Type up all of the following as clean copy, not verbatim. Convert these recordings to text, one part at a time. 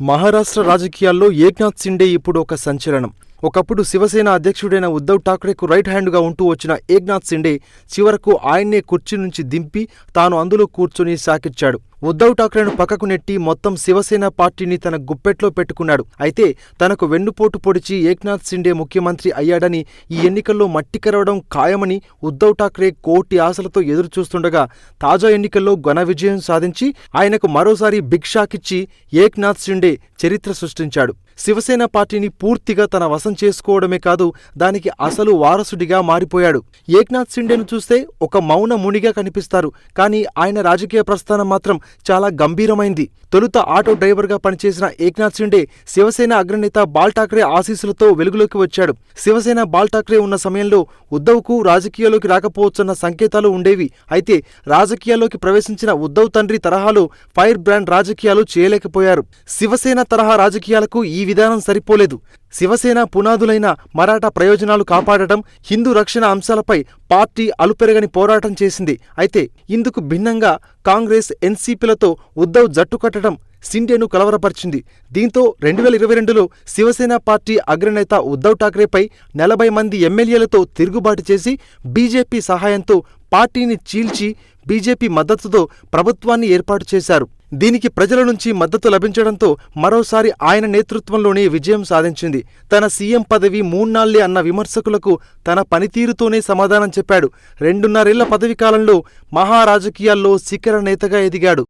మహారాష్ట్ర రాజకీయాల్లో ఏక్నాథ్ సిండే ఇప్పుడు ఒక సంచలనం. ఒకప్పుడు శివసేన అధ్యక్షుడైన ఉద్ధవ్ ఠాక్రేకు రైట్ హ్యాండ్గా ఉంటూ వచ్చిన ఏక్నాథ్ సిండే చివరకు ఆయన్నే కుర్చీ నుంచి దింపి తాను అందులో కూర్చొని సాకిచ్చాడు. ఉద్ధవ్ ఠాక్రేను పక్కకు నెట్టి మొత్తం శివసేన పార్టీని తన గుప్పెట్లో పెట్టుకున్నాడు. అయితే తనకు వెన్నుపోటు పొడిచి ఏక్నాథ్ సిండే ముఖ్యమంత్రి అయ్యాడని, ఈ ఎన్నికల్లో మట్టి కరవడం ఖాయమని ఉద్ధవ్ ఠాక్రే కోటి ఆశలతో ఎదురుచూస్తుండగా తాజా ఎన్నికల్లో ఘన విజయం సాధించి ఆయనకు మరోసారి బిగ్ షాక్ ఇచ్చి ఏక్నాథ్ సిండే చరిత్ర సృష్టించాడు. శివసేన పార్టీని పూర్తిగా తన వశం చేసుకోవడమే కాదు, దానికి అసలు వారసుడిగా మారిపోయాడు. ఏక్నాథ్ సిండేను చూస్తే ఒక మౌన మునిగా కనిపిస్తారు, కానీ ఆయన రాజకీయ ప్రస్థానం మాత్రం చాలా గంభీరమైంది. తొలుత ఆటో డ్రైవర్గా పనిచేసిన ఏక్నాథ్ సిండే శివసేన అగ్రనేత బాల్ ఠాక్రే ఆశీస్సులతో వెలుగులోకి వచ్చాడు. శివసేన బాల్ ఠాక్రే ఉన్న సమయంలో ఉద్ధవ్కు రాజకీయాల్లోకి రాకపోవచ్చన్న సంకేతాలు ఉండేవి. అయితే రాజకీయాల్లోకి ప్రవేశించిన ఉద్ధవ్ తండ్రి తరహాలో ఫైర్ బ్రాండ్ రాజకీయాలు చేయలేకపోయారు. శివసేన తరహా రాజకీయాలకు ఈ విధానం సరిపోలేదు. శివసేన పునాదులైన మరాఠా ప్రయోజనాలు కాపాడటం, హిందూ రక్షణ అంశాలపై పార్టీ అలుపెరగని పోరాటం చేసింది. అయితే ఇందుకు భిన్నంగా కాంగ్రెస్, ఎన్సీపీలతో ఉద్ధవ్ జట్టు కట్టడం సిండేను కలవరపరిచింది. దీంతో 2022లో శివసేన పార్టీ అగ్రనేత ఉద్ధవ్ ఠాక్రేపై 40 మంది ఎమ్మెల్యేలతో తిరుగుబాటు చేసి బీజేపీ సహాయంతో పార్టీని చీల్చి బీజేపీ మద్దతుతో ప్రభుత్వాన్ని ఏర్పాటు చేశారు. దీనికి ప్రజల నుంచి మద్దతు లభించడంతో మరోసారి ఆయన నేతృత్వంలోనే విజయం సాధించింది. తన సీఎం పదవి 3 నాళ్లే అన్న విమర్శకులకు తన పనితీరుతోనే సమాధానం చెప్పాడు. 2.5 పదవీకాలంలో మహారాజకీయాల్లో శిఖర నేతగా ఎదిగాడు.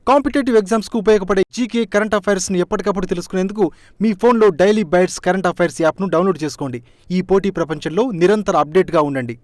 కాంపిటేటివ్ ఎగ్జామ్స్కు ఉపయోగపడే జీకే కరెంట్ అఫైర్స్ను ఎప్పటికప్పుడు తెలుసుకునేందుకు మీ ఫోన్లో డైలీ బైట్స్ కరెంట్ అఫైర్స్ యాప్ను డౌన్లోడ్ చేసుకోండి. ఈ పోటీ ప్రపంచంలో నిరంతర అప్డేట్గా ఉండండి.